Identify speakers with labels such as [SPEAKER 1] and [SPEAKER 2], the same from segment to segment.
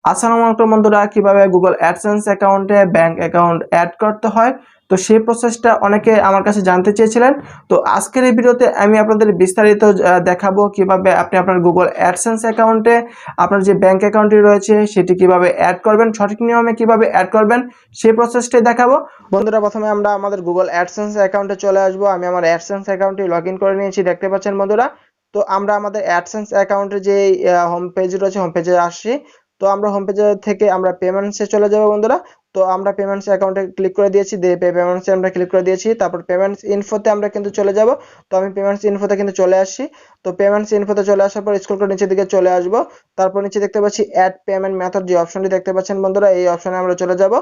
[SPEAKER 1] আসসালামু আলাইকুম বন্ধুরা, কিভাবে গুগল অ্যাডসেন্স অ্যাকাউন্টে ব্যাংক অ্যাকাউন্ট অ্যাড করতে হয়। তো সেই প্রসেসটা অনেকে আমার কাছে জানতে চেয়েছিলেন। তো আজকের এই ভিডিওতে আমি আপনাদের বিস্তারিত দেখাবো কিভাবে আপনি আপনার গুগল অ্যাডসেন্স অ্যাকাউন্টে আপনার যে ব্যাংক অ্যাকাউন্টটি রয়েছে সেটি কিভাবে অ্যাড করবেন, সঠিক নিয়মে কিভাবে অ্যাড করবেন সেই প্রসেসটাই দেখাবো। বন্ধুরা, প্রথমে আমরা আমাদের গুগল অ্যাডসেন্স অ্যাকাউন্টে চলে আসবো। আমি আমার অ্যাডসেন্স অ্যাকাউন্টটি লগ ইন করে নিয়েছি, দেখতে পাচ্ছেন বন্ধুরা। তো আমরা আমাদের অ্যাডসেন্স অ্যাকাউন্টের যে হোম পেজ রয়েছে, হোম পেজে আসছি। তো আমরা হোম পেজ থেকে আমরা পেমেন্টসে চলে যাব বন্ধুরা। তো আমরা পেমেন্টস অ্যাকাউন্টে ক্লিক করে দিয়েছি, দিয়ে পেমেন্টসে আমরা ক্লিক করে দিয়েছি। তারপর পেমেন্টস ইনফোতে আমরা কিন্তু চলে যাব। তো আমি পেমেন্টস ইনফোতে কিন্তু চলে আসছি। তো পেমেন্টস ইনফোতে চলে আসার পর স্ক্রল করে নিচের দিকে চলে আসব। তারপর নিচে দেখতে পাচ্ছি অ্যাড পেমেন্ট মেথড, যে অপশনটি দেখতে পাচ্ছেন বন্ধুরা, এই অপশনে আমরা চলে যাব।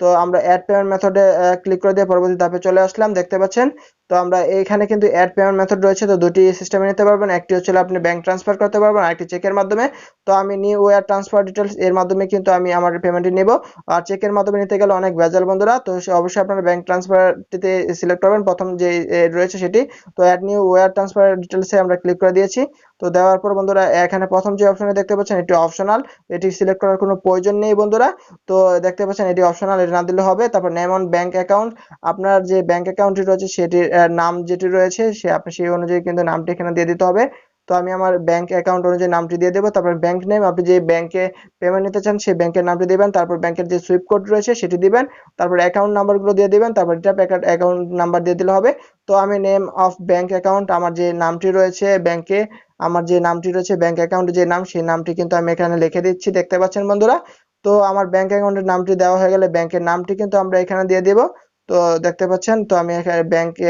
[SPEAKER 1] তো আমরা অ্যাড পেমেন্ট মেথডে ক্লিক করে দিয়ে পরবর্তী ধাপে চলে আসলাম, দেখতে পাচ্ছেন। তো আমরা এইখানে কিন্তু অ্যাড পেমেন্ট মেথড রয়েছে, তো দুটি সিস্টেমে নিতে পারবেন। একটি হচ্ছে আপনি ব্যাংক ট্রান্সফার করতে পারবেন, আরেকটি চেকের মাধ্যমে। তো আমি নিউ ওয়্যার ট্রান্সফার ডিটেলস এর মাধ্যমে কিন্তু আমি আমার পেমেন্টটি নেব। আর চেকের মাধ্যমে নিতে গেলে অনেক ভেজাল বন্ধুরা। তো অবশ্যই আপনারা ব্যাংক ট্রান্সফারটিতে সিলেক্ট করবেন, প্রথম যে রয়েছে সেটি। তো অ্যাড নিউ ওয়্যার ট্রান্সফার ডিটেলসে আমরা ক্লিক করে দিয়েছি। তো দেওয়ার পর বন্ধুরা, এখানে প্রথম যে অপশনে দেখতে পাচ্ছেন এটি অপশনাল, এটি সিলেক্ট করার কোনো প্রয়োজন নেই বন্ধুরা। তো দেখতে পাচ্ছেন এটি অপশনাল, এটি না দিলে হবে। তারপর নেম অন ব্যাংক অ্যাকাউন্ট, আপনার যে ব্যাংক অ্যাকাউন্টটি রয়েছে সেটির নাম যেটি রয়েছে আপনি সেই অনুযায়ী কিন্তু নামটি এখানে দিয়ে দিতে হবে। তো আমি আমার ব্যাংক অ্যাকাউন্ট অনুযায়ী নামটি দিয়ে দেবো। তারপর ব্যাংক নেম, আপনি যে ব্যাংকে পেমেন্ট নিতে চান সেই ব্যাংকের নামটি দিবেন। তারপর ব্যাংকের যে সুইফট কোড রয়েছে সেটি দিবেন। তারপর অ্যাকাউন্ট নাম্বারগুলো দিয়ে দিবেন। তারপর এটা অ্যাকাউন্ট নাম্বার দিয়ে দিলে হবে। তো আমি নেম অফ ব্যাংক অ্যাকাউন্ট, আমার যে নামটি রয়েছে ব্যাংকে, আমার যে নামটি রয়েছে ব্যাংক অ্যাকাউন্টে যে নাম, সেই নামটি কিন্তু আমি এখানে লিখে দিচ্ছি, দেখতে পাচ্ছেন বন্ধুরা। তো আমার ব্যাংক অ্যাকাউন্টের নামটি দেওয়া হয়ে গেলে ব্যাংকের নামটি কিন্তু আমরা এখানে দিয়ে দেব। তো দেখতে পাচ্ছেন, তো আমি এখানে ব্যাংকে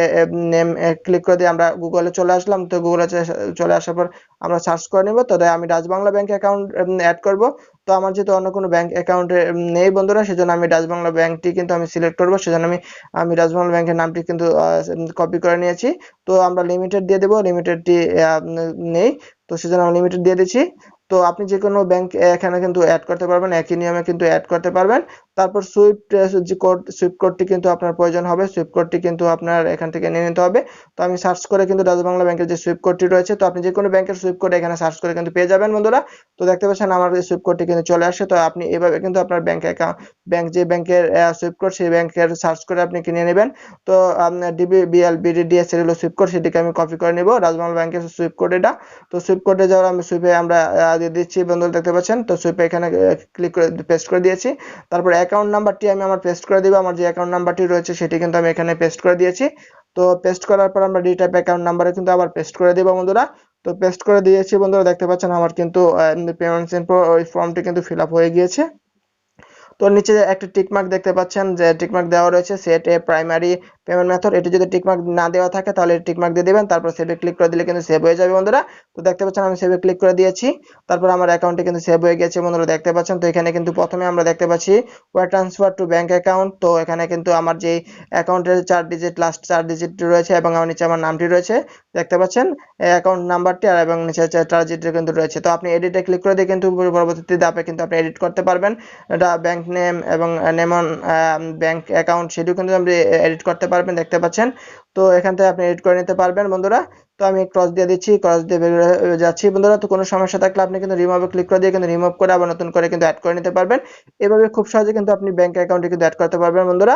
[SPEAKER 1] নেম ক্লিক করে দিয়ে আমরা গুগলে চলে আসলাম। তো গুগলে চলে আসার পর আমরা সার্চ করে নেব। তো আমি Dutch Bangla bank account add করব। তো আমার যেহেতু অন্য কোনো ব্যাংক অ্যাকাউন্টে নেই বন্ধুরা, সেজন্য আমি ডাচ বাংলা ব্যাংকটি কিন্তু আমি সিলেক্ট করব। সেজন্য আমি আমি ডাচ বাংলা ব্যাংকের নামটি কিন্তু কপি করে নিয়েছি। তো আমরা লিমিটেড দিয়ে দেব, লিমিটেডটি নেই, তো সেজন্য আমি লিমিটেড দিয়ে দিচ্ছি। তো আপনি যে কোনো ব্যাংক এখানে কিন্তু অ্যাড করতে পারবেন, একই নিয়মে কিন্তু অ্যাড করতে পারবেন। তারপর সুইফট কোডটি কিন্তু আপনার প্রয়োজন হবে, সুইফট কোডটি কিন্তু আপনার এখান থেকে নিয়ে নিতে হবে। তো আমি সার্চ করে কিন্তু ডাচ বাংলা ব্যাংকের যে সুইফট কোডটি রয়েছে, তো আপনি যে কোনো ব্যাংকের সুইফট কোড এখানে সার্চ করে কিন্তু পেয়ে যাবেন বন্ধুরা। তো দেখতে পাচ্ছেন আমার এই সুইফট কোডটি কিন্তু চলে আসে। তো আপনি এভাবে কিন্তু আপনার যে ব্যাংকের সুইফট কোড, সেই ব্যাংকের সার্চ করে আপনি কিনে নেবেন। তো ডিবিবিএল বিডিডিএস এর হলো সুইফট কোড, সেটিকে আমি কপি করে নেব, ডাচ বাংলা ব্যাংকের সুইফট কোড এটা। তো সুইফট কোডে যাওয়ার আমি সুইপে আমরা দিয়ে দিচ্ছি বন্ধুরা, দেখতে পাচ্ছেন। তো সুইপে এখানে ক্লিক করে পেস্ট করে দিয়েছি। তারপর অ্যাকাউন্ট নাম্বারটি আমি আমার পেস্ট করে দিব, আমার যে অ্যাকাউন্ট নাম্বারটি রয়েছে সেটি কিন্তু আমি এখানে পেস্ট করে দিয়েছি। তো পেস্ট করার পর আমরা রিটাইপ অ্যাকাউন্ট নাম্বারে কিন্তু আবার পেস্ট করে দেব বন্ধুরা। তো পেস্ট করে দিয়েছি বন্ধুরা, দেখতে পাচ্ছেন আমার কিন্তু পেমেন্টস ইনফো ওই ফর্মটি কিন্তু ফিল আপ হয়ে গিয়েছে। তো নিচে একটা টিক মার্ক দেখতে পাচ্ছেন, যে টিক মার্ক দেওয়া রয়েছে set a primary payment method, এটি যদি টিক মার্ক না দেওয়া থাকে তাহলে টিক মার্ক দিয়ে দিবেন। তারপর সেভে ক্লিক করে দিলে কিন্তু সেভ হয়ে যাবে বন্ধুরা। তো দেখতে পাচ্ছেন আমি সেভে ক্লিক করে দিয়েছি। তারপর আমার অ্যাকাউন্টে কিন্তু সেভ হয়ে গেছে বন্ধুরা, দেখতে পাচ্ছেন। তো এখানে কিন্তু প্রথমে আমরা দেখতে পাচ্ছি wire transfer to bank account. তো এখানে কিন্তু আমার যে অ্যাকাউন্টের 4 ডিজিট, লাস্ট 4 ডিজিট রয়েছে এবং আমার নিচে আমার নামটি রয়েছে, দেখতে পাচ্ছেন অ্যাকাউন্ট নাম্বারটি, আর এবং নিচে 4 ডিজিট কিন্তু রয়েছে। তো আপনি এডিটে ক্লিক করে দিয়ে কিন্তু পরবর্তীতে ধাপে কিন্তু আপনি এডিট করতে পারবেন। এটা ব্যাংক নেম এবং নেম অন ব্যাংক অ্যাকাউন্ট, সেটিও কিন্তু আপনি এডিট করতে পারবেন, দেখতে পাচ্ছেন। তো এখান থেকে আপনি এডিট করে নিতে পারবেন বন্ধুরা। তো আমি ক্রস দিয়ে দিচ্ছি, ক্রস দিয়ে বেরিয়ে যাচ্ছি বন্ধুরা। তো কোনো সমস্যা থাকলে আপনি কিন্তু রিমুভে ক্লিক করে দিয়ে কিন্তু রিমুভ করে আবার নতুন করে কিন্তু অ্যাড করে নিতে পারবেন। এভাবে খুব সহজে কিন্তু আপনি ব্যাংক অ্যাকাউন্টে কিন্তু অ্যাড করতে পারবেন বন্ধুরা।